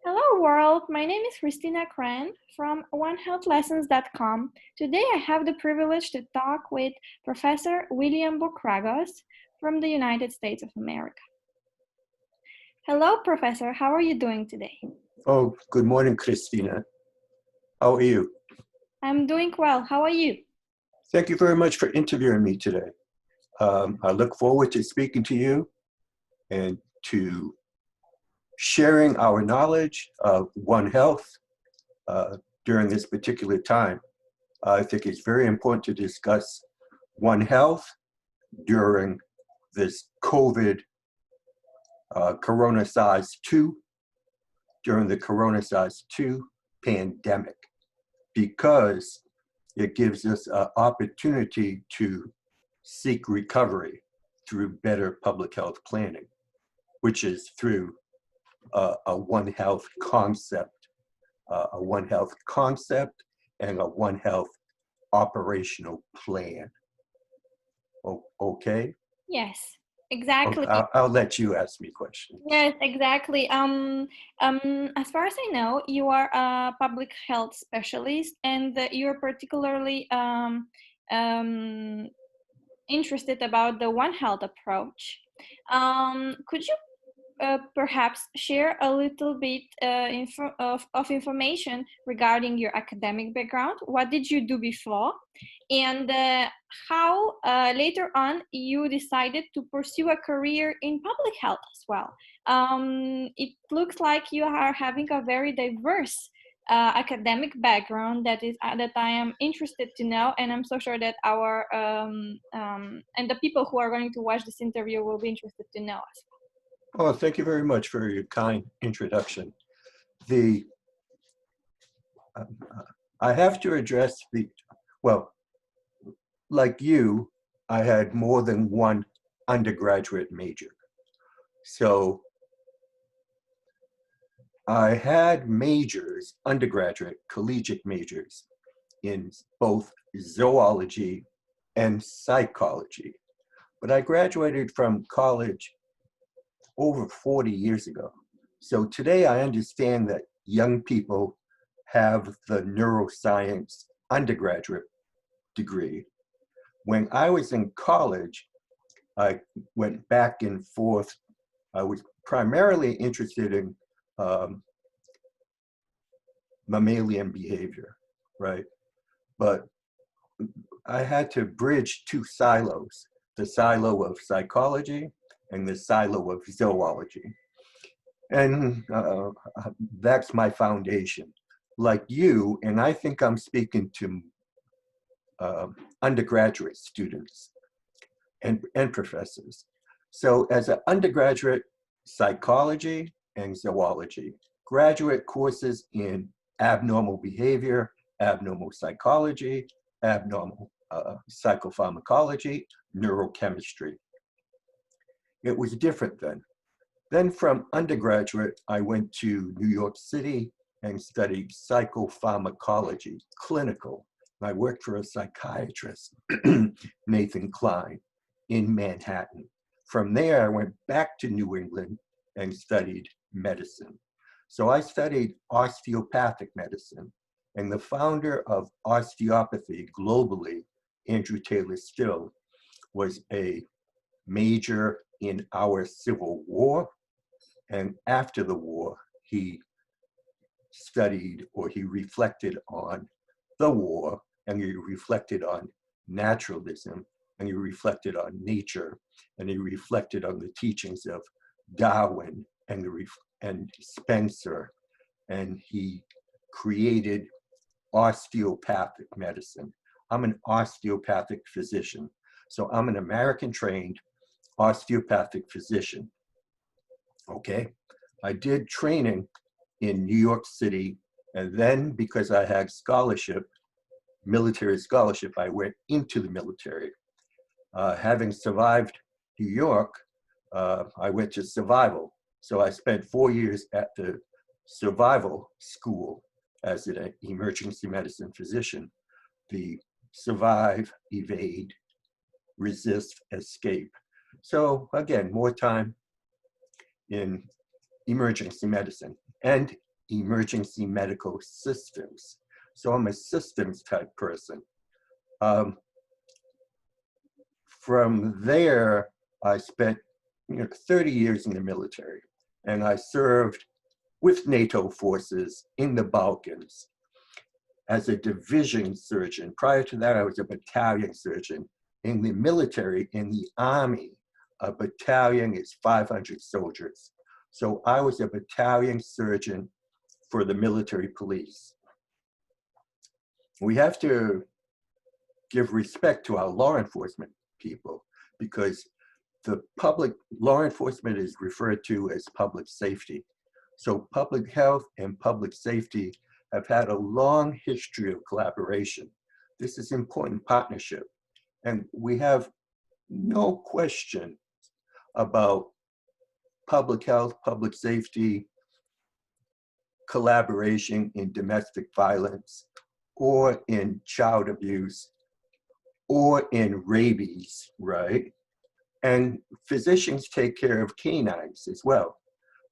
Hello world, my name is Christina Kran from OneHealthLessons.com. Today I have the privilege to talk with Professor William Bograkos from the United States of America. Hello Professor, how are you doing today? Oh, good morning, Christina. How are you? I'm doing well, how are you? Thank you very much for interviewing me today. I look forward to speaking to you and to sharing our knowledge of One Health during this particular time. I think it's very important to discuss One Health during this COVID Corona size 2, during the Corona size 2 pandemic, because it gives us an opportunity to seek recovery through better public health planning, which is through a One Health concept, and a One Health operational plan. Okay? Yes, exactly. I'll let you ask me questions. Yes, exactly. As far as I know, you are a public health specialist, and you're particularly interested about the One Health approach. Could you perhaps share a little bit of information regarding your academic background? What did you do before? And how later on you decided to pursue a career in public health as well? It looks like you are having a very diverse academic background that I am interested to know, and I'm so sure that our and the people who are going to watch this interview will be interested to know as well. Oh, thank you very much for your kind introduction. I have to address well, like you, I had more than one undergraduate major. So I had majors, undergraduate, collegiate majors in both zoology and psychology. But I graduated from college over 40 years ago. So today I understand that young people have the neuroscience undergraduate degree. When I was in college, I went back and forth. I was primarily interested in mammalian behavior, right? But I had to bridge two silos, the silo of psychology and the silo of zoology. And that's my foundation. Like you, and I think I'm speaking to undergraduate students and professors. So as an undergraduate, psychology and zoology, graduate courses in abnormal behavior, abnormal psychology, abnormal psychopharmacology, neurochemistry. It was different then. Then from undergraduate, I went to New York City and studied psychopharmacology, clinical. I worked for a psychiatrist, Nathan Klein, in Manhattan. From there, I went back to New England and studied medicine. So I studied osteopathic medicine, and the founder of osteopathy globally, Andrew Taylor Still, was a major in our Civil War. And after the war, he studied, or he reflected on the war, and he reflected on naturalism, and he reflected on nature, and he reflected on the teachings of Darwin and Spencer, and he created osteopathic medicine. I'm an osteopathic physician, so I'm an American trained osteopathic physician. Okay, I did training in New York City, and then because I had scholarship, military scholarship, I went into the military. Having survived New York, I went to survival. So I spent 4 years at the survival school as an emergency medicine physician. The survive, evade, resist, escape. So again, more time in emergency medicine. And emergency medical systems. So I'm a systems type person. From there, I spent 30 years in the military, and I served with NATO forces in the Balkans as a division surgeon. Prior to that, I was a battalion surgeon. In the military, in the Army, a battalion is 500 soldiers. So I was a battalion surgeon for the military police. We have to give respect to our law enforcement people, because the public law enforcement is referred to as public safety. So public health and public safety have had a long history of collaboration. This is important partnership. And we have no question about public health, public safety, collaboration in domestic violence, or in child abuse, or in rabies, right? And physicians take care of canines as well.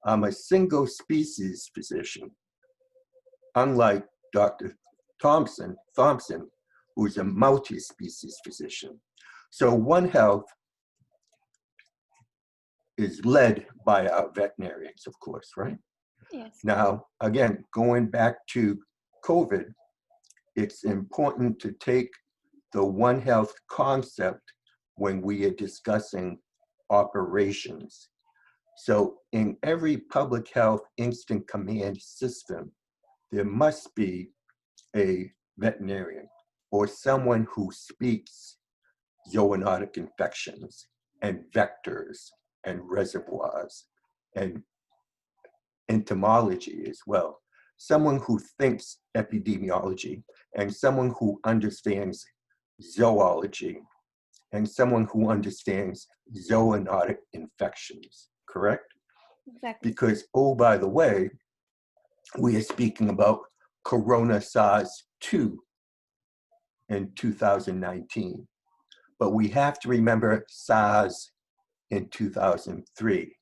I'm a single species physician, unlike Dr. Thompson, who's a multi-species physician. So One Health is led by our veterinarians, of course, right? Yes. Now, again, going back to COVID, it's important to take the One Health concept when we are discussing operations. So in every public health instant command system, there must be a veterinarian or someone who speaks zoonotic infections and vectors and reservoirs and entomology as well. Someone who thinks epidemiology, and someone who understands zoology, and someone who understands zoonotic infections, correct? Exactly. Because, oh, by the way, we are speaking about Corona SARS-2 in 2019, but we have to remember SARS in 2003.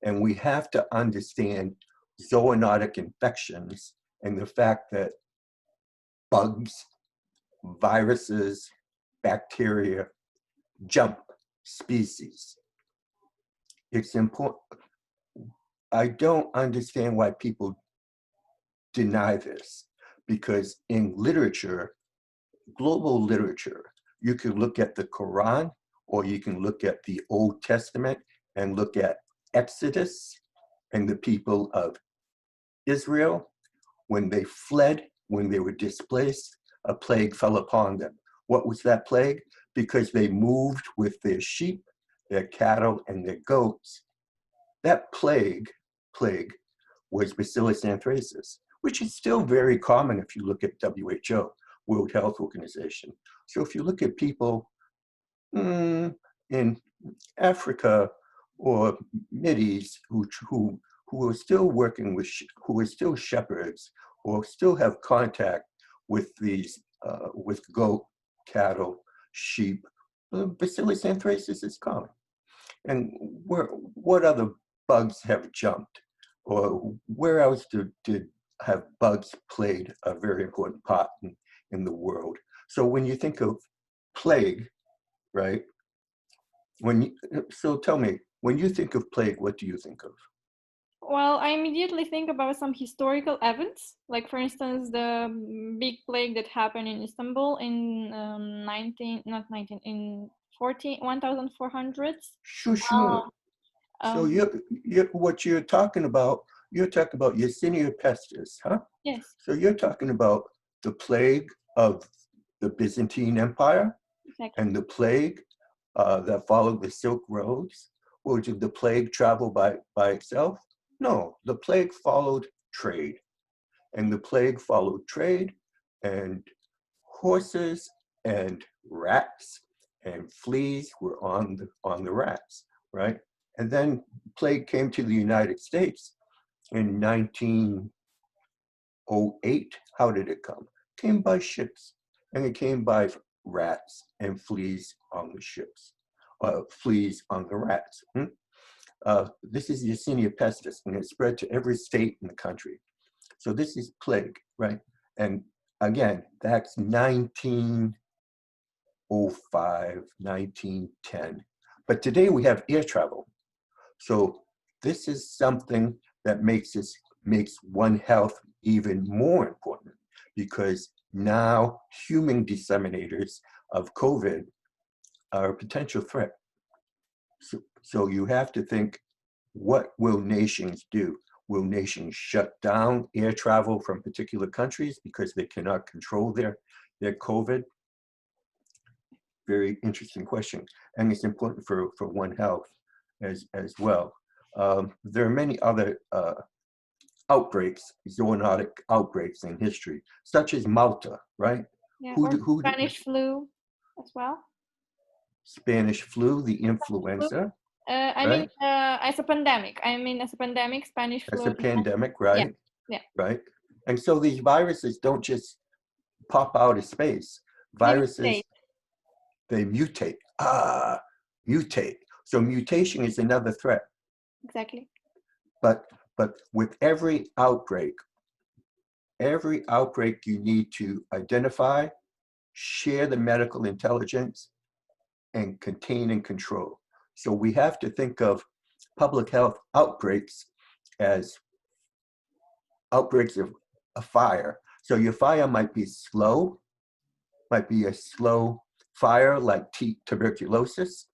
And we have to understand zoonotic infections and the fact that bugs, viruses, bacteria jump species. It's important. I don't understand why people deny this, because in literature, global literature, you can look at the Quran, or you can look at the Old Testament and look at Exodus and the people of Israel. When they fled, when they were displaced, a plague fell upon them. What was that plague? Because they moved with their sheep, their cattle, and their goats. That plague was Bacillus anthracis, which is still very common if you look at WHO, World Health Organization. So if you look at people in Africa or Mideast who are still working with, who are still shepherds or still have contact with these, with goat, cattle, sheep, Bacillus anthracis is common. And what other bugs have jumped? Or where else did have bugs played a very important part in the world? So when you think of plague, right? So tell me, when you think of plague, what do you think of? Well, I immediately think about some historical events, like for instance, the big plague that happened in Istanbul in 1400s. Sure, sure. So Um, what you're talking about Yersinia pestis, huh? yes, So you're talking about the plague of the Byzantine Empire exactly. and the plague that followed the Silk Roads. Or did the plague travel by itself? No, the plague followed trade. And the plague followed trade, and horses and rats and fleas were on the rats, right? And then plague came to the United States in 1908. How did it come? It came by ships, and it came by rats and fleas on the ships, fleas on the rats. This is Yersinia pestis, and it spread to every state in the country. So this is plague, right? And again, that's 1905, 1910. But today we have air travel. So this is something that makes One Health even more important, because now human disseminators of COVID are a potential threat. So you have to think, what will nations do? Will nations shut down air travel from particular countries because they cannot control their COVID? Very interesting question. And it's important for One Health as well. There are many other outbreaks, zoonotic outbreaks in history, such as Malta, right? Yeah, or Spanish flu as well. Spanish flu, the Flu. influenza, I mean, right? as a pandemic. I mean, as a pandemic, Spanish As flu. a pandemic, Yeah, right? yeah. Right? And so these viruses don't just pop out of space. Viruses, they mutate. Mutate. So mutation is another threat. Exactly. But with every outbreak you need to identify, share the medical intelligence, and contain and control. So we have to think of public health outbreaks as outbreaks of a fire. So your fire might be slow, might be a slow fire like tuberculosis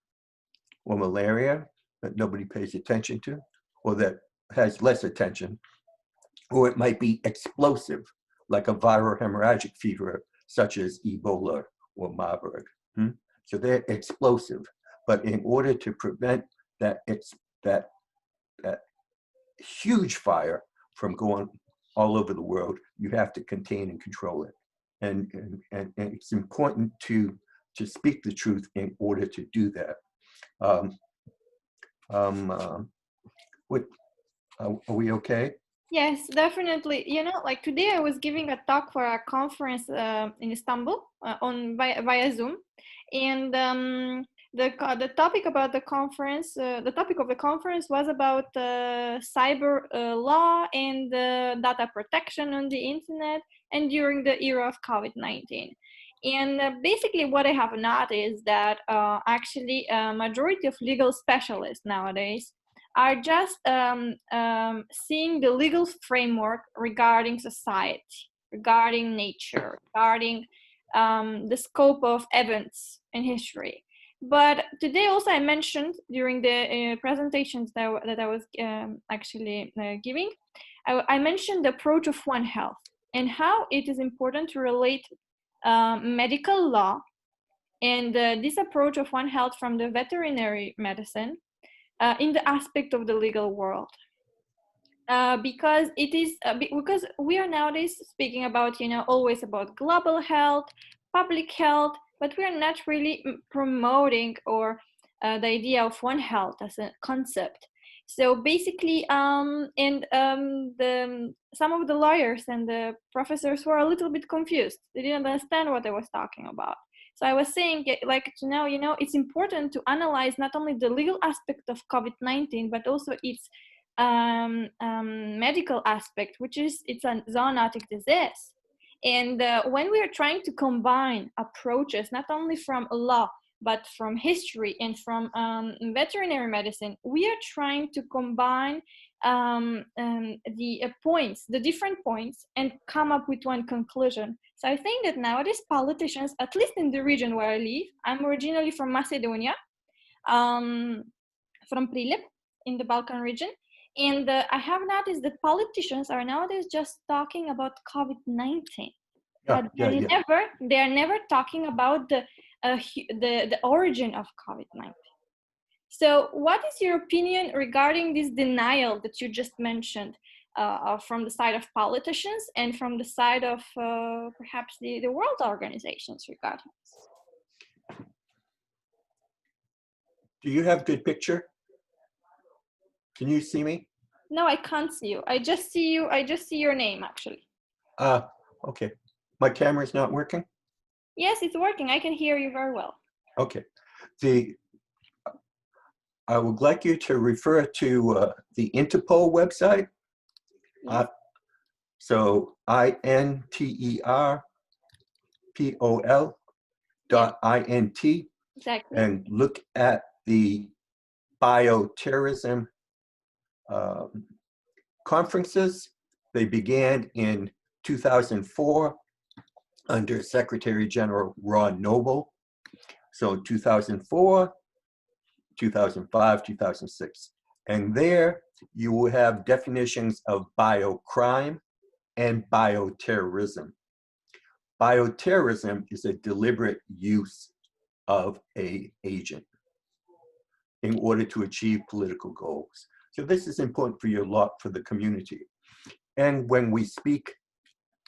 or malaria that nobody pays attention to, or that has less attention. Or it might be explosive, like a viral hemorrhagic fever, such as Ebola or Marburg. So they're explosive. But in order to prevent that huge fire from going all over the world, you have to contain and control it. And it's important to speak the truth in order to do that. Are we okay? Yes, definitely. You know, like today I was giving a talk for a conference in Istanbul via Zoom, and the topic about the topic of the conference was about cyber law and data protection on the internet, and during the era of COVID-19. And basically, what I have noticed that actually a majority of legal specialists nowadays are just seeing the legal framework regarding society, regarding nature, regarding the scope of events in history. But today also I mentioned during the presentations that I was actually giving, I mentioned the approach of One Health and how it is important to relate medical law and this approach of One Health from the veterinary medicine in the aspect of the legal world. Because it is because we are nowadays speaking about, you know, always about global health, public health, but we are not really promoting or the idea of One Health as a concept. So basically, some of the lawyers and the professors were a little bit confused. They didn't understand what I was talking about. So I was saying, like, you know, it's important to analyze not only the legal aspect of COVID-19, but also its medical aspect, which is it's a zoonotic disease. And when we are trying to combine approaches, not only from law, but from history and from veterinary medicine, we are trying to combine the different points and come up with one conclusion. So I think that nowadays politicians, at least in the region where I live, I'm originally from Macedonia, from Prilep in the Balkan region. And I have noticed that politicians are nowadays just talking about COVID-19, but they are never talking about the origin of COVID-19. So, what is your opinion regarding this denial that you just mentioned from the side of politicians and from the side of perhaps the world organizations regarding this? Do you have good picture? Can you see me? No, I can't see you. I just see you. I just see your name, actually. Okay. My camera's not working? Yes, it's working. I can hear you very well. Okay. I would like you to refer to the Interpol website. Yes. So interpol.int, Exactly. and look at the bioterrorism conferences. They began in 2004 under Secretary General Ron Noble. So 2004, 2005, 2006. And there you will have definitions of biocrime and bioterrorism. Bioterrorism is a deliberate use of an agent in order to achieve political goals. So this is important for your lot for the community. And when we speak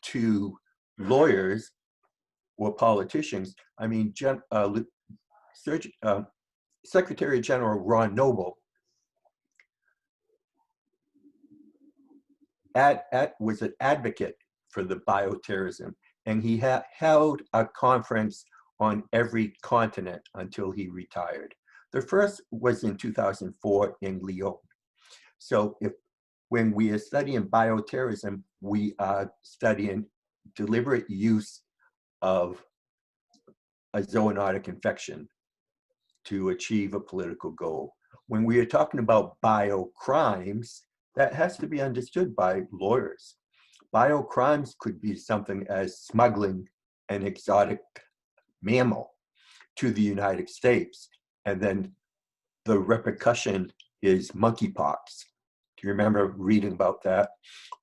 to lawyers or politicians, I mean, Secretary General Ron Noble was an advocate for the bioterrorism, and he held a conference on every continent until he retired. The first was in 2004 in Lyon. So when we are studying bioterrorism, we are studying deliberate use of a zoonotic infection to achieve a political goal. When we are talking about biocrimes, that has to be understood by lawyers. Biocrimes could be something as smuggling an exotic mammal to the United States, and then the repercussion is monkeypox. Do you remember reading about that?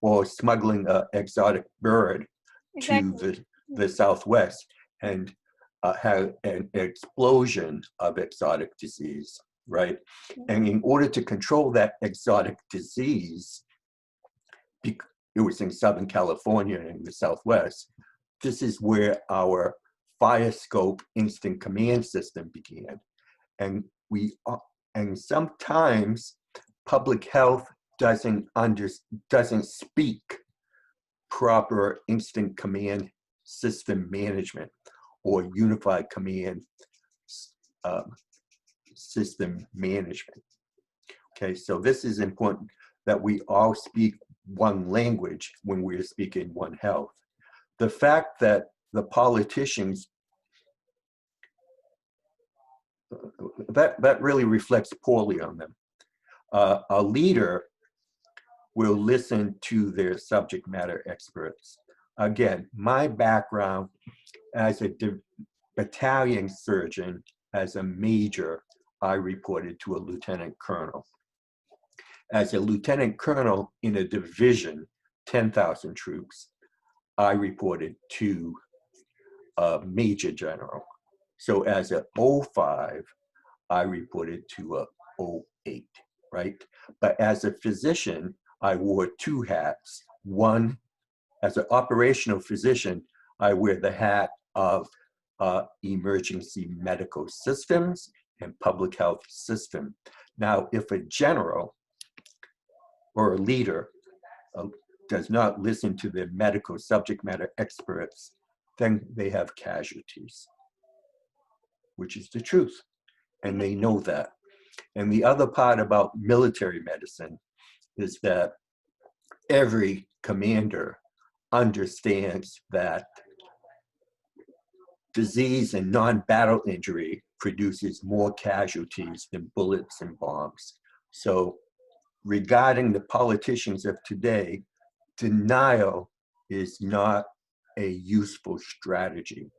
Or smuggling an exotic bird Exactly. to the Southwest and have an explosion of exotic disease, right? And in order to control that exotic disease, it was in Southern California and in the Southwest, this is where our fire scope instant command system began. And sometimes public health doesn't speak proper instant command system management or unified command system management. Okay, so this is important that we all speak one language when we're speaking One Health. The fact that the politicians, that really reflects poorly on them. A leader will listen to their subject matter experts. Again, my background as a battalion surgeon, as a major, I reported to a lieutenant colonel. As a lieutenant colonel in a division, 10,000 troops, I reported to a major general. So as a 05, I reported to a 08, right? But as a physician, I wore two hats. One, as an operational physician, I wear the hat of emergency medical systems and public health system. Now, if a general or a leader does not listen to their medical subject matter experts, then they have casualties, which is the truth. And they know that. And the other part about military medicine is that every commander understands that disease and non-battle injury produces more casualties than bullets and bombs. So regarding the politicians of today, denial is not a useful strategy.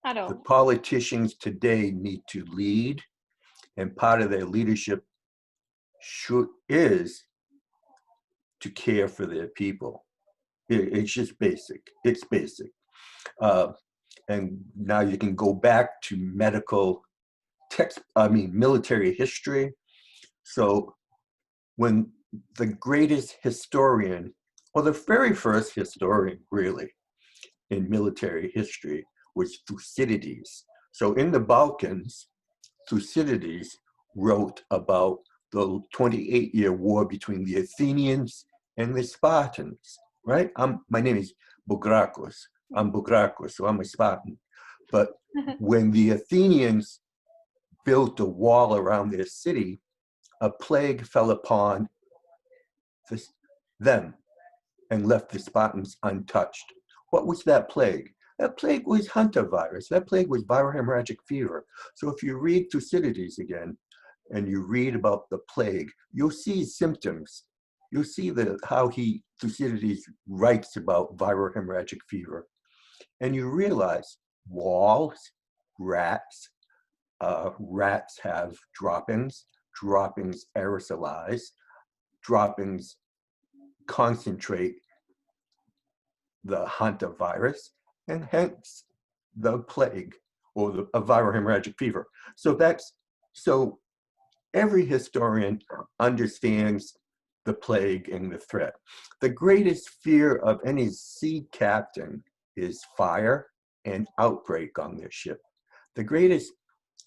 At The all. politicians today need to lead, and part of their leadership is to care for their people. It's just basic. It's basic. And now you can go back to military history. So when the greatest historian, or the very first historian really in military history was Thucydides. So in the Balkans, Thucydides wrote about the 28-year war between the Athenians and the Spartans, right? My name is Bograkos. I'm Bograkos, so I'm a Spartan. But when the Athenians built a wall around their city, a plague fell upon them. and left the Spartans untouched. What was that plague? That plague was hantavirus. That plague was viral hemorrhagic fever. So if you read Thucydides again, and you read about the plague, you'll see symptoms. You'll see how Thucydides writes about viral hemorrhagic fever. And you realize walls, rats, rats have droppings, droppings aerosolize, droppings concentrate the hantavirus, and hence the plague or a viral hemorrhagic fever. So every historian understands the plague and the threat. The greatest fear of any sea captain is fire and outbreak on their ship. The greatest,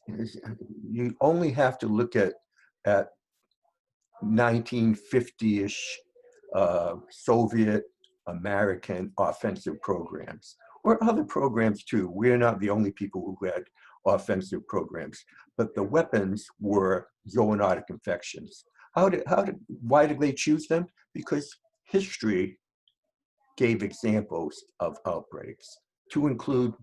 you only have to look at 1950-ish Soviet American offensive programs, or other programs too. We're not the only people who had offensive programs, but the weapons were zoonotic infections. Why did they choose them? Because history gave examples of outbreaks, to include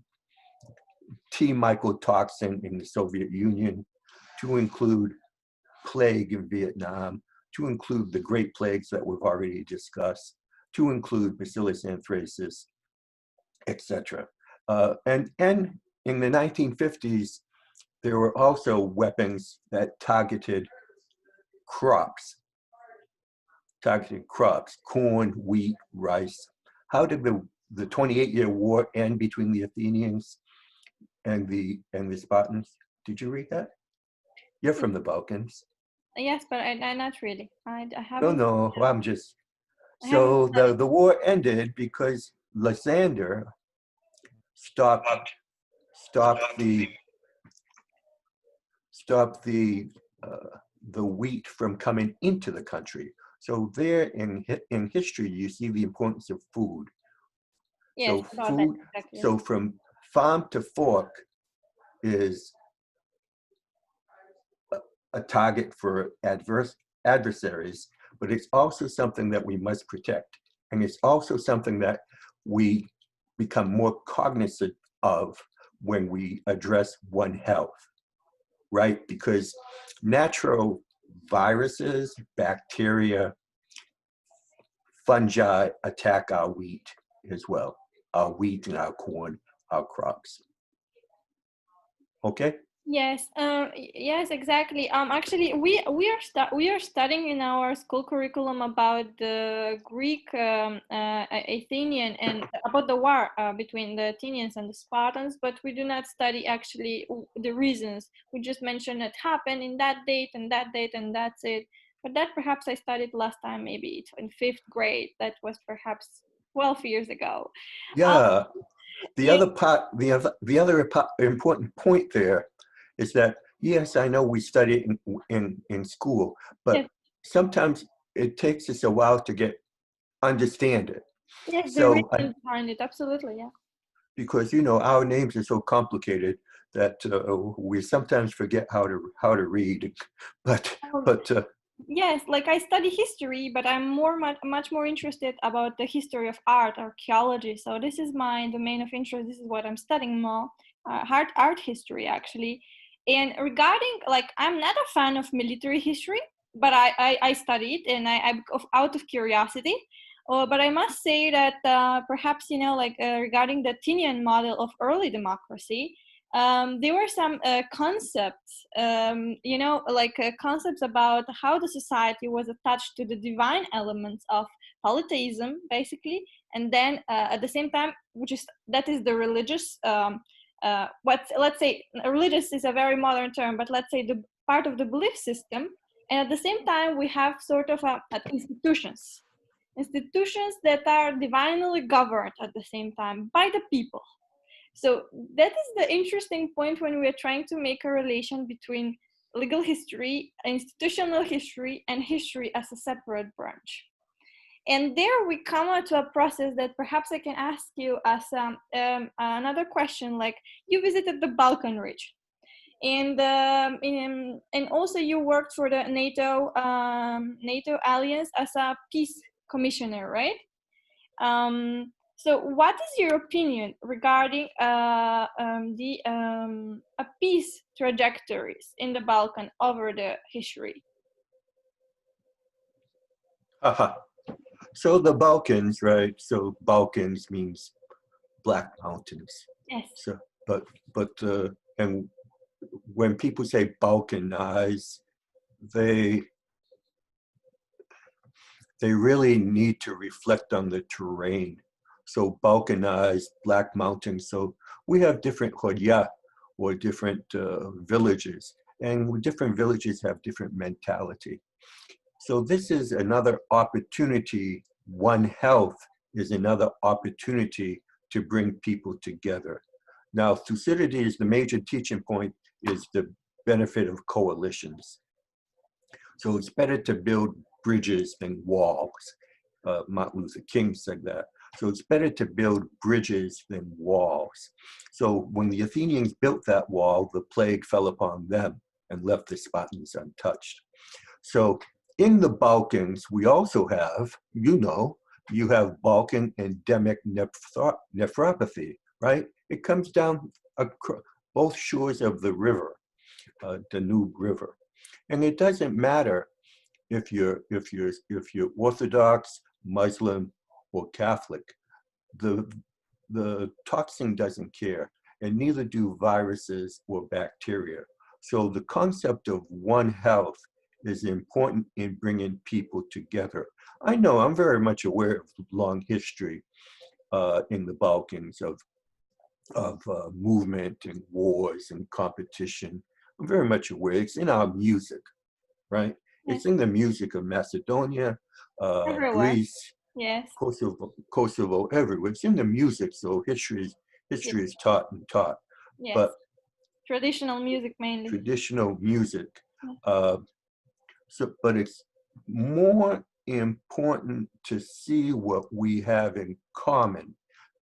T. mycotoxin in the Soviet Union, to include plague in Vietnam, to include the Great Plagues that we've already discussed, to include Bacillus anthracis, etc. And in the 1950s, there were also weapons that targeted crops, corn, wheat, rice. How did the 28-year war end between the Athenians and the Spartans? Did you read that? You're from the Balkans. Yes, but I not really. I No, haven't. no, I'm just, I haven't so studied. the war ended because Lysander stopped the wheat from coming into the country. So there in history, you see the importance of food. Yes, So about that food, exactly. so from farm to fork is a target for adversaries, but it's also something that we must protect. And it's also something that we become more cognizant of when we address One Health, right? Because natural viruses, bacteria, fungi attack our wheat as well, our wheat and our corn, our crops. Okay? Yes, yes, exactly. Actually, we are studying in our school curriculum about the Greek, Athenian, and about the war between the Athenians and the Spartans, but we do not study actually the reasons. We just mention it happened in that date and that date, and that's it. But that perhaps I studied last time, maybe in fifth grade. That was perhaps 12 years ago. Um, Yeah. The yeah, other part, important point there is that, yes, I know we study it in school, yes, but sometimes it takes us a while to understand it. yes, the So, reason behind it, absolutely, yeah. because our names are so complicated that we sometimes forget how to read. But Um, but Yes, like I study history, but I'm much more interested about the history of art, archaeology. So this is my domain of interest. This is what I'm studying more, art history actually. And regarding like, I'm not a fan of military history, but I study it and out of curiosity. But I must say that perhaps like regarding the Athenian model of early democracy, there were some concepts, like concepts about how the society was attached to the divine elements of polytheism, basically, and then at the same time, that is the religious. Let's say religious is a very modern term, but let's say the part of the belief system, and at the same time, we have sort of institutions that are divinely governed at the same time by the people. So that is the interesting point when we are trying to make a relation between legal history, institutional history, and history as a separate branch. And there we come out to a process that perhaps I can ask you as another question. Like, you visited the Balkan region, and also you worked for the NATO alliance as a peace commissioner, right? So what is your opinion regarding peace trajectories in the Balkan over the history? Haha. So the Balkans, right? So Balkans means Black Mountains. Yes. So, and when people say Balkanize, they really need to reflect on the terrain. So Balkanized, Black Mountains. So we have different Khodia or different villages, and different villages have different mentality. So this is another opportunity. One Health is another opportunity to bring people together. Now, Thucydides, the major teaching point is the benefit of coalitions. So it's better to build bridges than walls. Martin Luther King said that. So it's better to build bridges than walls. So when the Athenians built that wall, the plague fell upon them and left the Spartans untouched. So in the Balkans, we also have, you have Balkan endemic nephropathy, right? It comes down both shores of the river, Danube River. And it doesn't matter if you're Orthodox, Muslim, or Catholic. The toxin doesn't care, and neither do viruses or bacteria. So the concept of One Health is important in bringing people together. I know I'm very much aware of the long history in the Balkans of movement and wars and competition. I'm very much aware. It's in our music, right? Yes. It's in the music of Macedonia, Everywhere. Greece, Yes. Kosovo, everywhere. It's in the music, so history is taught and taught. Yes. But traditional music mainly. Traditional music. But it's more important to see what we have in common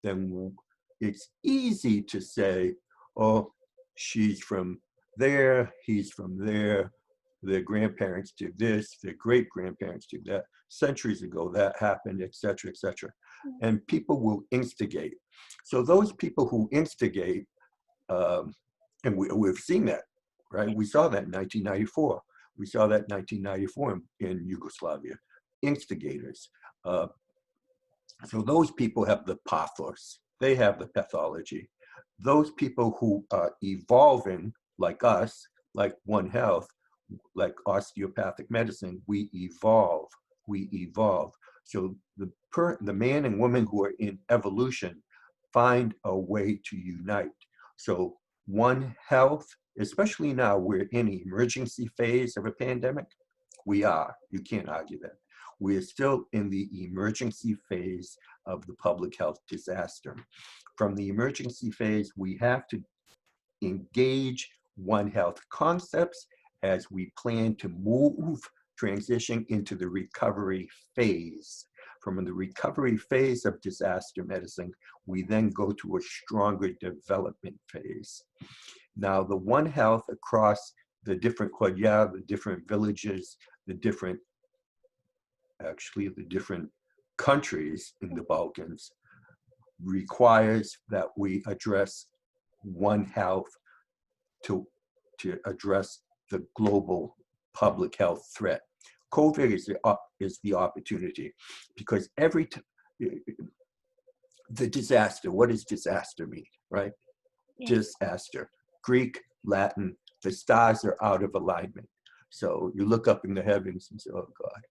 than it's easy to say, oh, she's from there, he's from there, their grandparents did this, their great grandparents did that, centuries ago that happened, etc., etc. And people will instigate. So those people who instigate, and we've seen that, right? We saw that in 1994. We saw that in 1994 in Yugoslavia, instigators. So those people have the pathos, they have the pathology. Those people who are evolving, like us, like One Health, like osteopathic medicine, we evolve. So the man and woman who are in evolution find a way to unite. So One Health, especially now we're in the emergency phase of a pandemic, you can't argue that. We are still in the emergency phase of the public health disaster. From the emergency phase, we have to engage One Health concepts as we plan to transition into the recovery phase. From the recovery phase of disaster medicine, we then go to a stronger development phase. Now, the One Health across the different Khodia, the different villages, the different countries in the Balkans requires that we address One Health to address the global public health threat. COVID is the opportunity, because the disaster, what does disaster mean, right? Yes. Disaster, Greek, Latin, the stars are out of alignment. So you look up in the heavens and say, oh God.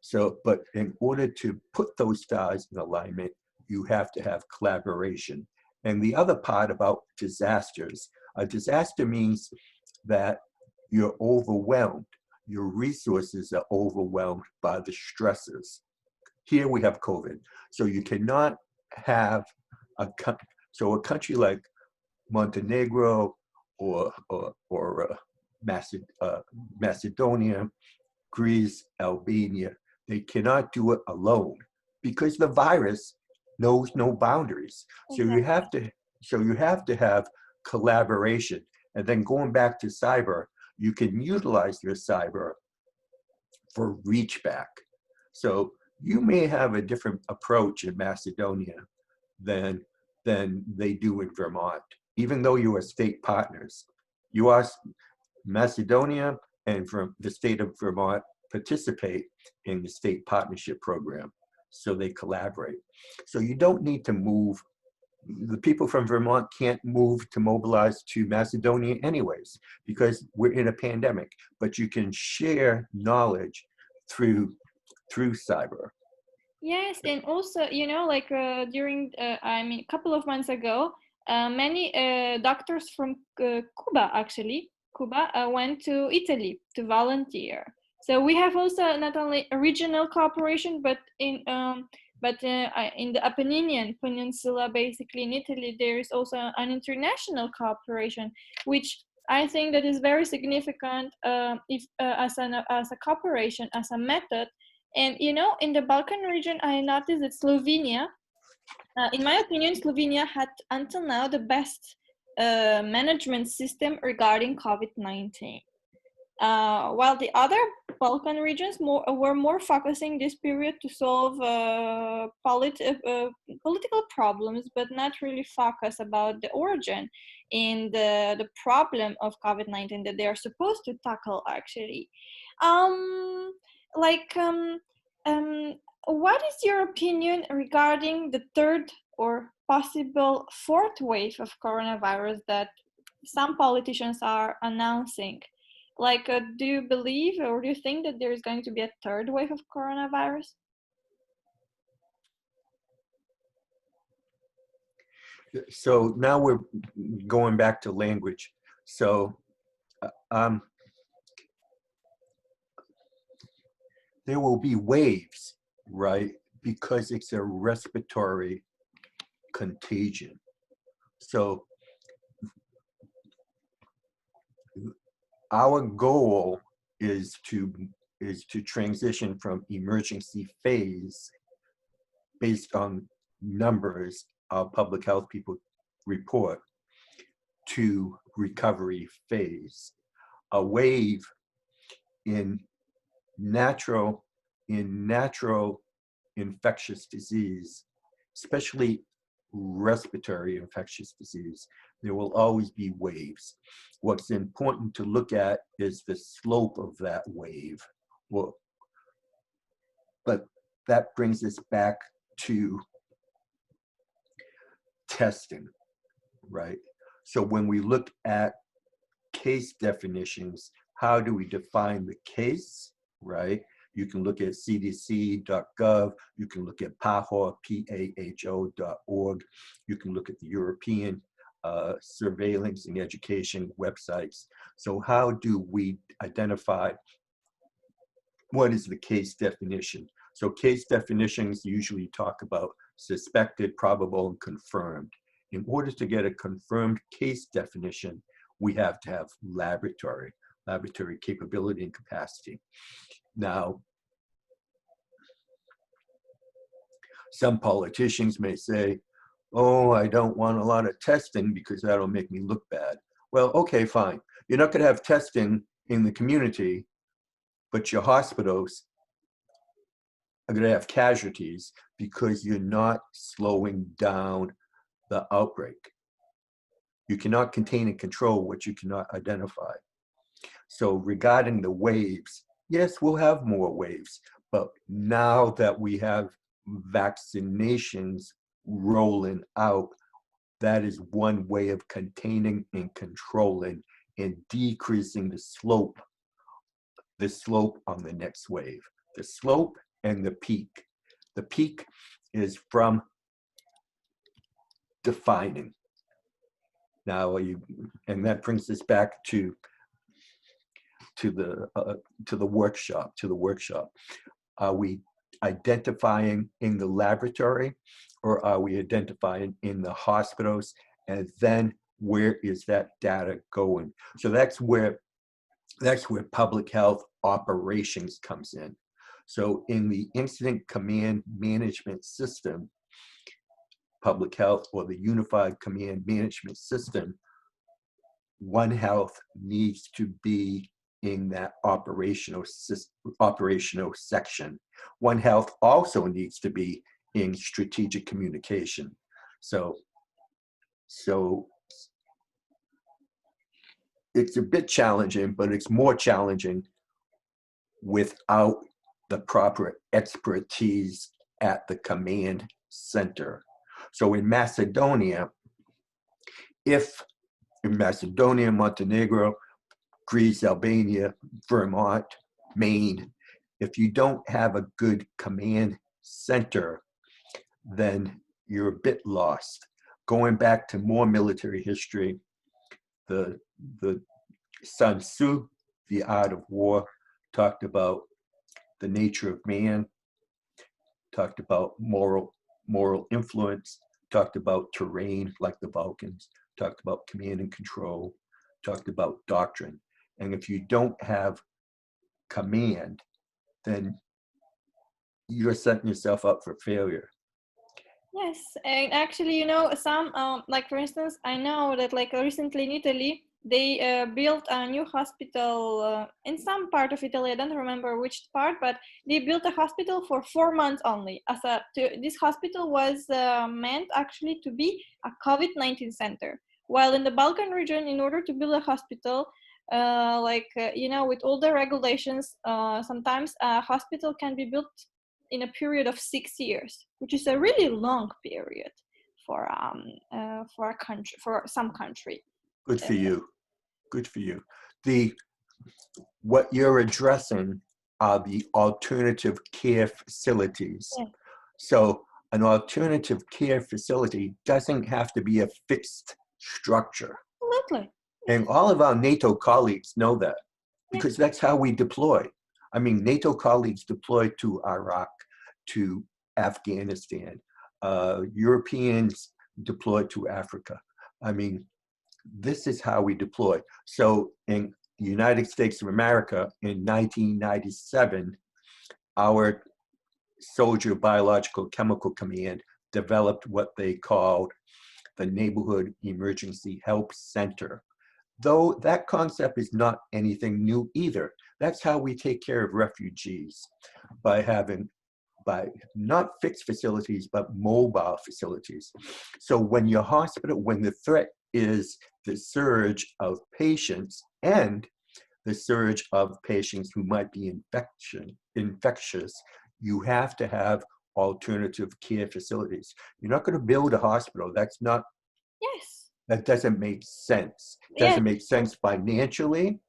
So, but in order to put those stars in alignment, you have to have collaboration. And the other part about disasters, a disaster means that you're overwhelmed. Your resources are overwhelmed by the stresses. Here we have COVID. So you cannot have a country like Montenegro or Macedonia, Greece, Albania, they cannot do it alone because the virus knows no boundaries. Exactly. So you have to have collaboration. And then going back to cyber, you can utilize your cyber for reach back. So you may have a different approach in Macedonia than they do in Vermont, even though you are state partners. You are Macedonia and from the state of Vermont participate in the state partnership program, so they collaborate. So you don't need to move. The people from Vermont can't move to mobilize to Macedonia anyways, because we're in a pandemic, but you can share knowledge through cyber. Yes, and also, like during, I mean, a couple of months ago, many doctors from Cuba, actually, Cuba, went to Italy to volunteer. So we have also not only a regional cooperation, but in the Apennine Peninsula, basically in Italy, there is also an international cooperation, which I think that is very significant, if as a cooperation, as a method. And in the Balkan region, I noticed that Slovenia, in my opinion, Slovenia had until now the best management system regarding COVID-19. While the other Balkan regions were more focusing this period to solve political problems, but not really focus about the origin and the problem of COVID-19 that they are supposed to tackle, actually. Um, like, what is your opinion regarding the third or possible fourth wave of coronavirus that some politicians are announcing? Like, do you believe or do you think that there is going to be a third wave of coronavirus? So now we're going back to language. So there will be waves, right? Because it's a respiratory contagion. So our goal is to transition from emergency phase based on numbers of public health people report to recovery phase. A wave in natural infectious disease, especially respiratory infectious disease, there will always be waves. What's important to look at is the slope of that wave. Well, but that brings us back to testing, right? So when we look at case definitions, how do we define the case, right? You can look at cdc.gov, you can look at PAHO, PAHO.org, you can look at the European surveillance and education websites. So how do we identify what is the case definition? So case definitions usually talk about suspected, probable, and confirmed. In order to get a confirmed case definition, we have to have laboratory capability and capacity. Now, some politicians may say, oh, I don't want a lot of testing because that'll make me look bad. Well, okay, fine. You're not going to have testing in the community, but your hospitals are going to have casualties because you're not slowing down the outbreak. You cannot contain and control what you cannot identify. So regarding the waves, yes, we'll have more waves, but now that we have vaccinations rolling out, that is one way of containing and controlling and decreasing the slope on the next wave. The slope and the peak. The peak is from defining. Now, and that brings us back to the workshop. Are we identifying in the laboratory, or are we identifying in the hospitals? And then where is that data going? So that's where public health operations comes in. So in the incident command management system, public health, or the unified command management system, One Health needs to be in that operational section One Health also needs to be in strategic communication. So it's a bit challenging, but it's more challenging without the proper expertise at the command center. So in Macedonia, Montenegro, Greece, Albania, Vermont, Maine, if you don't have a good command center, then you're a bit lost. Going back to more military history, the Sun Tzu, The Art of War, talked about the nature of man, talked about moral influence, talked about terrain like the Balkans, talked about command and control, talked about doctrine. And if you don't have command, then you're setting yourself up for failure. Yes, and actually, some like for instance, I know that like recently in Italy, they built a new hospital in some part of Italy. I don't remember which part, but they built a hospital for 4 months only. This hospital was meant actually to be a COVID-19 center. While in the Balkan region, in order to build a hospital, with all the regulations, sometimes a hospital can be built in a period of 6 years, which is a really long period for a country, for some country. Good for you. Good for you. What you're addressing are the alternative care facilities. Yeah. So an alternative care facility doesn't have to be a fixed structure. Absolutely. And all of our NATO colleagues know that, because that's how we deploy. I mean, NATO colleagues deploy to Iraq, to Afghanistan, Europeans deploy to Africa. I mean, this is how we deploy. So in the United States of America in 1997, our Soldier Biological Chemical Command developed what they called the Neighborhood Emergency Help Center. Though that concept is not anything new either. That's how we take care of refugees, by not fixed facilities, but mobile facilities. So when the threat is the surge of patients and the surge of patients who might be infectious, you have to have alternative care facilities. You're not going to build a hospital. That doesn't make sense. It doesn't make sense financially,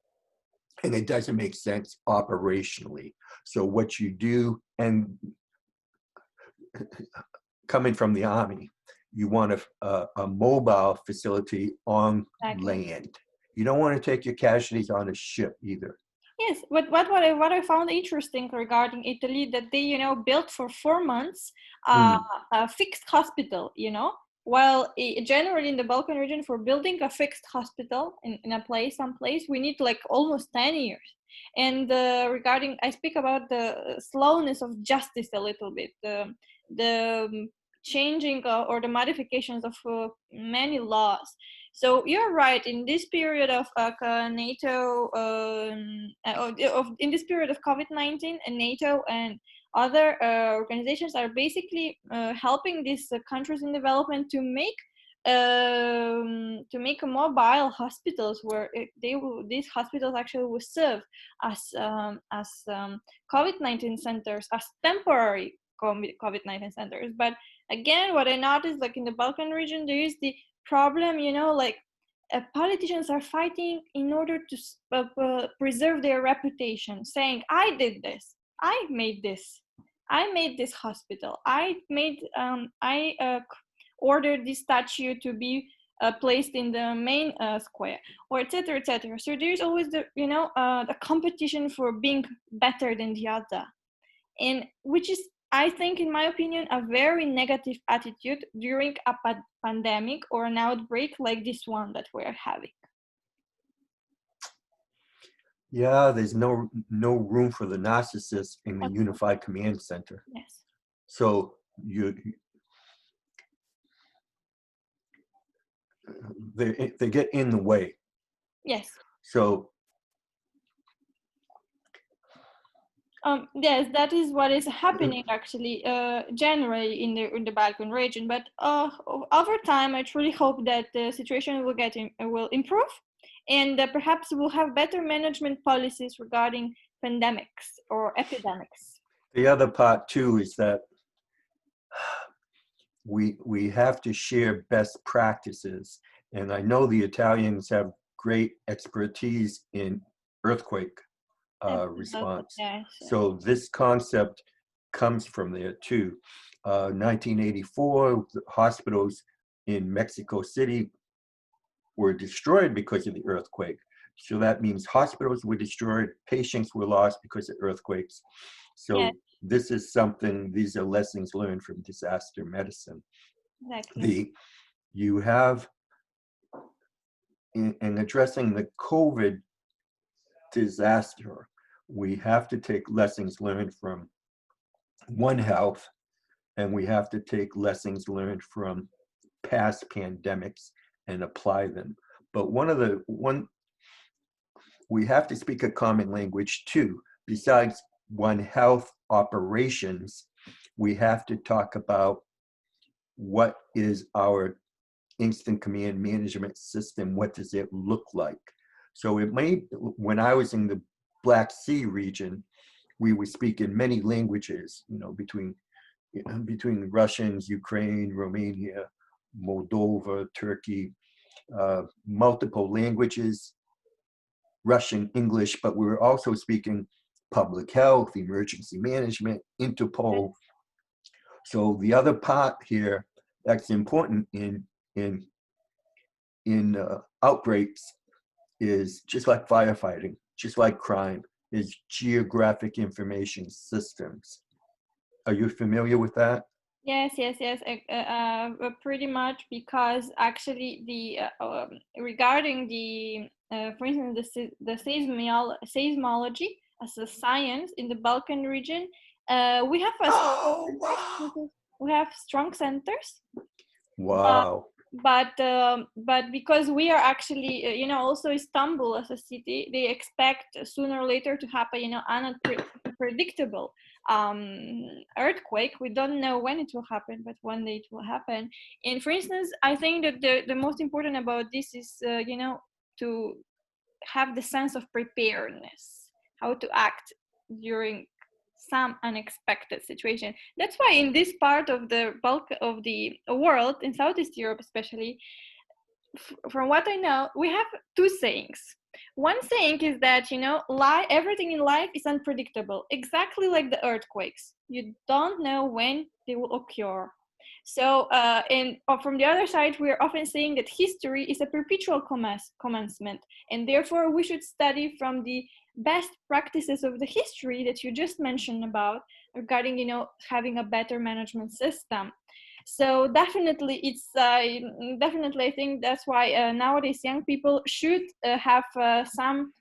and it doesn't make sense operationally. So what you do, and coming from the Army, you want a mobile facility on land. You don't want to take your casualties on a ship either. Yes, but what I found interesting regarding Italy, that they built for 4 months a fixed hospital, while generally in the Balkan region, for building a fixed hospital in someplace, we need like almost 10 years. And I speak about the slowness of justice a little bit, the changing or the modifications of many laws. So you're right. In this period of NATO, in this period of COVID-19, and NATO and other organizations are basically helping these countries in development to make mobile hospitals where these hospitals actually will serve as COVID-19 centers, as temporary COVID-19 centers. But again, what I noticed, like in the Balkan region, there is the problem, politicians are fighting in order to preserve their reputation, saying, I did this, I made this hospital, I ordered this statue to be placed in the main square, or etc., etc. So there's always the competition for being better than the other, and which is, I think, in my opinion, a very negative attitude during a pandemic or an outbreak like this one that we're having. Yeah, there's no room for the narcissist in the unified command center. Yes. So they get in the way. Yes. So Yes, that is what is happening actually generally in the Balkan region. But over time, I truly hope that the situation will improve, and perhaps we'll have better management policies regarding pandemics or epidemics. The other part too is that we have to share best practices. And I know the Italians have great expertise in earthquake Absolutely, response. yes, yes. So this concept comes from there too. 1984, the hospitals in Mexico City were destroyed because of the earthquake. So that means hospitals were destroyed, patients were lost because of earthquakes. Yes, So this is something, these are lessons learned from disaster medicine. exactly. You have, in addressing the COVID disaster, we have to take lessons learned from One Health, and we have to take lessons learned from past pandemics and apply them. But we have to speak a common language too. Besides One Health operations, we have to talk about what is our instant command management system, what does it look like? So when I was in the Black Sea region, we would speak in many languages, between Russians, Ukraine, Romania, Moldova, Turkey, multiple languages, Russian, English, but we were also speaking public health, emergency management, Interpol. So the other part here that's important in outbreaks is just like firefighting, just like crime, is geographic information systems. Are you familiar with that? Yes, yes, yes. Pretty much because actually regarding for instance, seismology as a science in the Balkan region, we have Oh, wow. we have strong centers, Wow. but because we are actually also Istanbul as a city, they expect sooner or later to happen unpredictable earthquake. We don't know when it will happen, but one day it will happen. And for instance, I think that the most important about this is to have the sense of preparedness, how to act during some unexpected situation. That's why in this part of the bulk of the world, in Southeast Europe especially, from what I know, we have two sayings. One saying is that everything in life is unpredictable, exactly like the earthquakes. You don't know when they will occur. So, and from the other side, we are often saying that history is a perpetual commencement, and therefore we should study from the best practices of the history that you just mentioned about regarding, having a better management system. So definitely definitely I think that's why nowadays young people should have some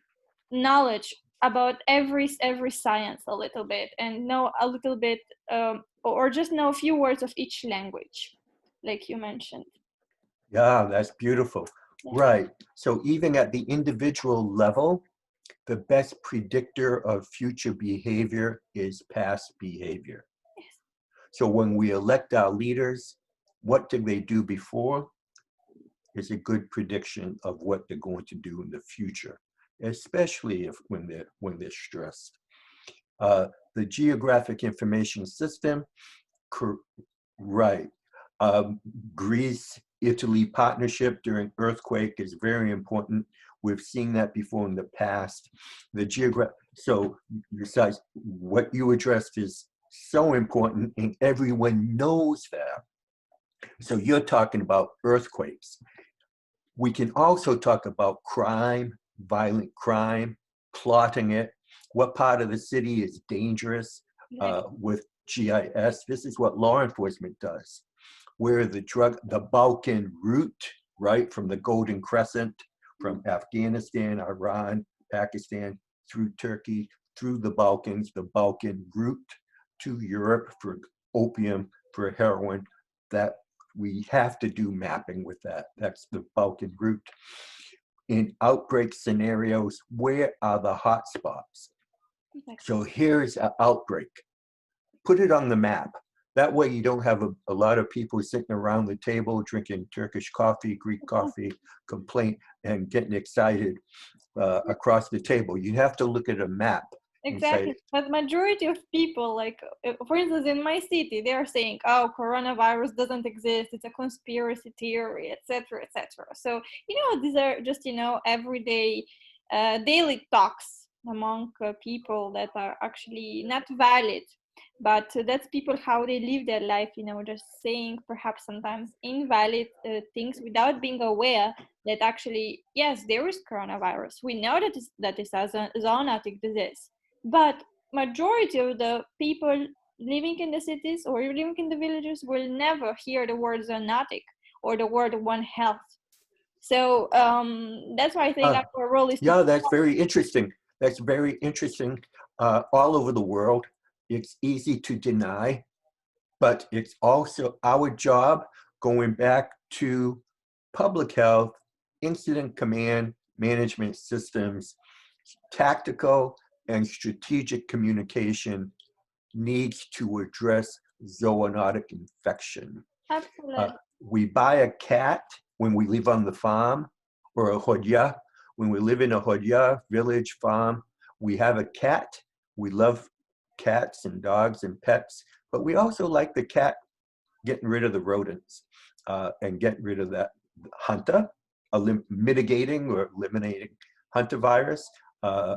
knowledge about every science a little bit, and know a little bit, or just know a few words of each language, like you mentioned. Yeah, that's beautiful. Yeah. Right. So even at the individual level, the best predictor of future behavior is past behavior. Yes. So when we elect our leaders, what did they do before is a good prediction of what they're going to do in the future, especially when they're stressed. The geographic information system, right. Um, Greece, Italy partnership during earthquake is very important. We've seen that before in the past. So besides what you addressed is so important, and everyone knows that. So you're talking about earthquakes. We can also talk about crime, violent crime, plotting it, what part of the city is dangerous with GIS. This is what law enforcement does. Where the Balkan route, right, from the Golden Crescent, from Afghanistan, Iran, Pakistan, through Turkey, through the Balkan route to Europe for opium, for heroin, that we have to do mapping with that. That's the Balkan route. In outbreak scenarios, where are the hot spots? Exactly. So here's an outbreak. Put it on the map. That way you don't have a lot of people sitting around the table drinking Turkish coffee, Greek coffee, complaint, and getting excited across the table. You have to look at a map and say, Exactly. But majority of people, like for instance, in my city, they are saying, "Oh, coronavirus doesn't exist. It's a conspiracy theory, etc., etc." So these are just everyday, daily talks among people that are actually not valid. But that's people how they live their life. Just saying perhaps sometimes invalid things without being aware that actually yes, there is coronavirus. We know that is a zoonotic disease, but majority of the people living in the cities or living in the villages will never hear the word zoonotic or the word One Health. So that's why I think uh, our role is to. yeah, that's very interesting. That's very interesting. All over the world, it's easy to deny, but it's also our job, going back to public health, incident command management systems, tactical and strategic communication needs to address zoonotic infection. Absolutely. We buy a cat when we live on the farm, or a hodya. When we live in a hodya, village, farm, we have a cat. We love cats and dogs and pets, but we also like the cat getting rid of the rodents and getting rid of that hunter, mitigating or eliminating hunter virus,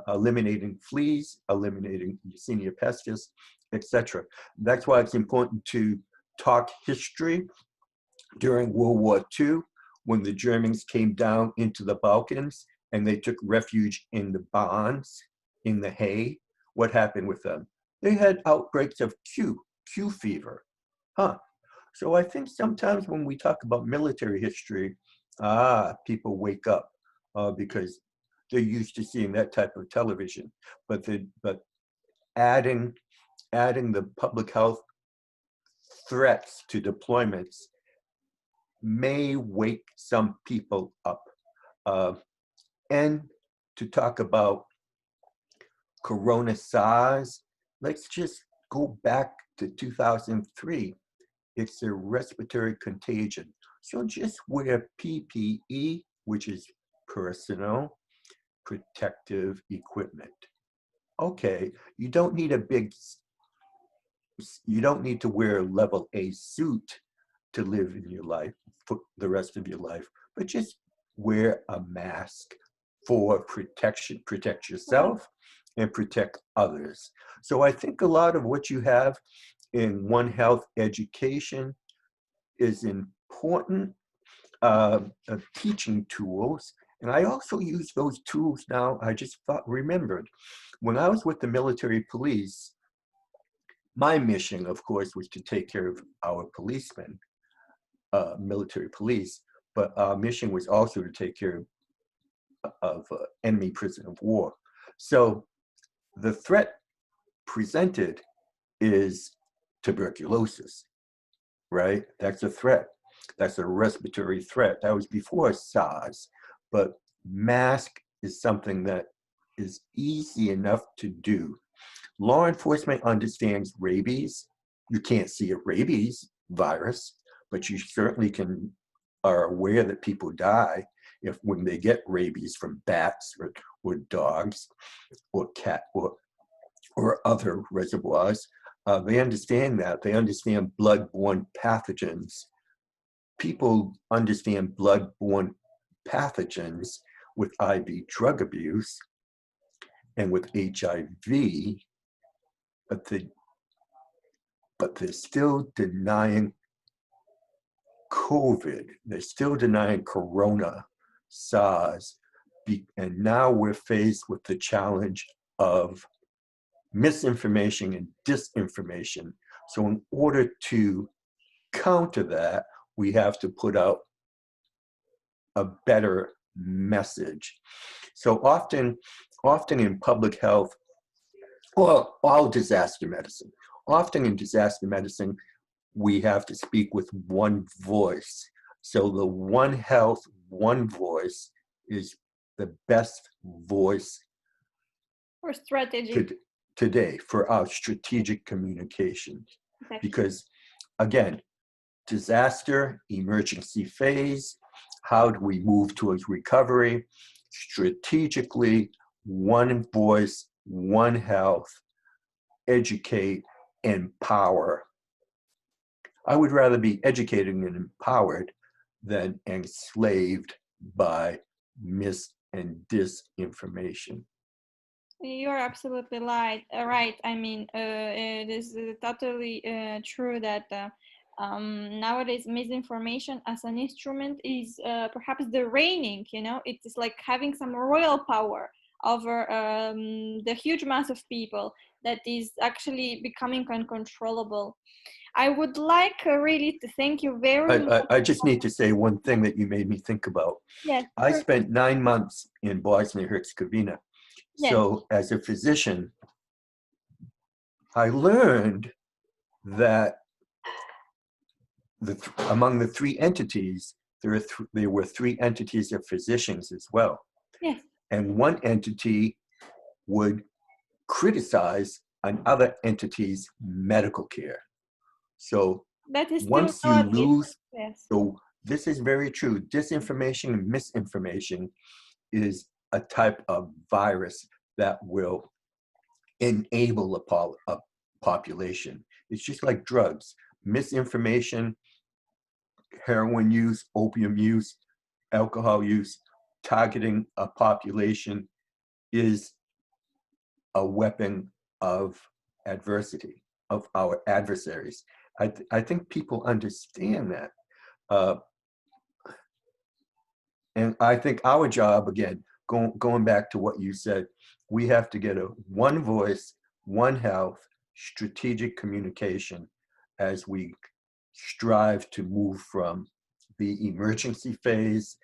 eliminating fleas, eliminating Yersinia pestis, etc. That's why it's important to talk history. During World War II, when the Germans came down into the Balkans and they took refuge in the barns, in the hay, what happened with them? They had outbreaks of Q fever. Huh. So I think sometimes when we talk about military history, people wake up because they're used to seeing that type of television. But adding the public health threats to deployments may wake some people up. And to talk about Corona SARS, let's just go back to 2003. It's a respiratory contagion. So just wear PPE, which is personal protective equipment. Okay, you don't need you don't need to wear a level A suit to live in your life for the rest of your life, but just wear a mask for protection. Protect yourself and protect others. So I think a lot of what you have in One Health education is important teaching tools. And I also use those tools now. I just remembered when I was with the military police, my mission, of course, was to take care of our policemen, military police, but our mission was also to take care of enemy prisoner of war. So the threat presented is tuberculosis, right? That's a threat. That's a respiratory threat. That was before SARS, but mask is something that is easy enough to do. Law enforcement understands rabies. You can't see a rabies virus, but you certainly are aware that people die when they get rabies from bats or dogs or cat or other reservoirs. They understand that. They understand blood-borne pathogens. People understand blood-borne pathogens with IV drug abuse and with HIV, but they're still denying COVID. They're still denying Corona, SARS, and now we're faced with the challenge of misinformation and disinformation. So in order to counter that, we have to put out a better message. So often in public health, or all disaster medicine, often in disaster medicine, we have to speak with one voice. So the One Health, One Voice is the best voice Or strategy. today for our strategic communication. Okay. Because again, disaster, emergency phase, how do we move towards recovery? Strategically, one voice, one health, educate, empower. I would rather be educated and empowered than enslaved by mis and disinformation. You're absolutely right. Right. I mean, it is totally true that nowadays misinformation as an instrument is perhaps the reigning. You know, it is like having some royal power over the huge mass of people that is actually becoming uncontrollable. I would like really to thank you very much. I just need to say one thing that you made me think about. Yes, I sure. spent 9 months in Bosnia-Herzegovina. Yes, So as a physician, I learned that among the three entities, there were three entities of physicians as well. yes. And one entity would criticize another entity's medical care. So That is still once you nowadays. lose, Yes. so this is very true. Disinformation and misinformation is a type of virus that will enable a population. It's just like drugs. Misinformation, heroin use, opium use, alcohol use, targeting a population is a weapon of adversity, of our adversaries. I think people understand that. Uh, and I think our job, again, going back to what you said, we have to get a one voice, one health, strategic communication as we strive to move from the emergency phase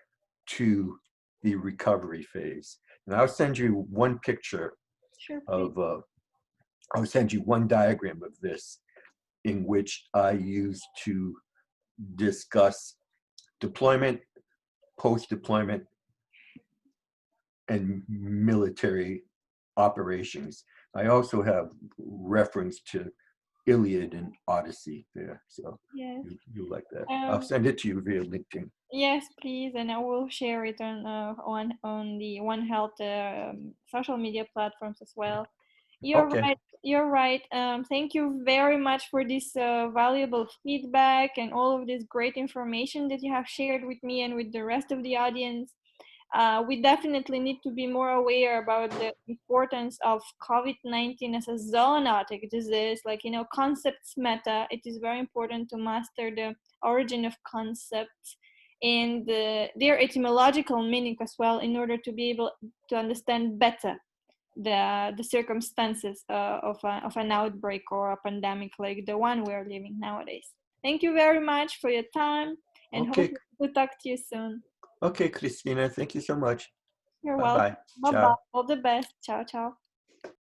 to the recovery phase. And I'll send you one picture Sure, please. of, I'll send you one diagram of this in which I use to discuss deployment, post-deployment, and military operations. I also have reference to Iliad and Odyssey there, so Yes. you like that. I'll Um, send it to you via LinkedIn. yes, please, and I will share it on the One Health social media platforms as well. You're Okay, right. You're right. Thank you very much for this valuable feedback and all of this great information that you have shared with me and with the rest of the audience. We definitely need to be more aware about the importance of COVID-19 as a zoonotic disease, like, you know, concepts meta. It is very important to master the origin of concepts and their etymological meaning as well in order to be able to understand better the circumstances of an outbreak or a pandemic like the one we're living nowadays. Thank you very much for your time and hope okay, to talk to you soon. okay, Christina, thank you so much. You're welcome. Bye-bye. Bye bye. Ciao. All the best. Ciao, ciao.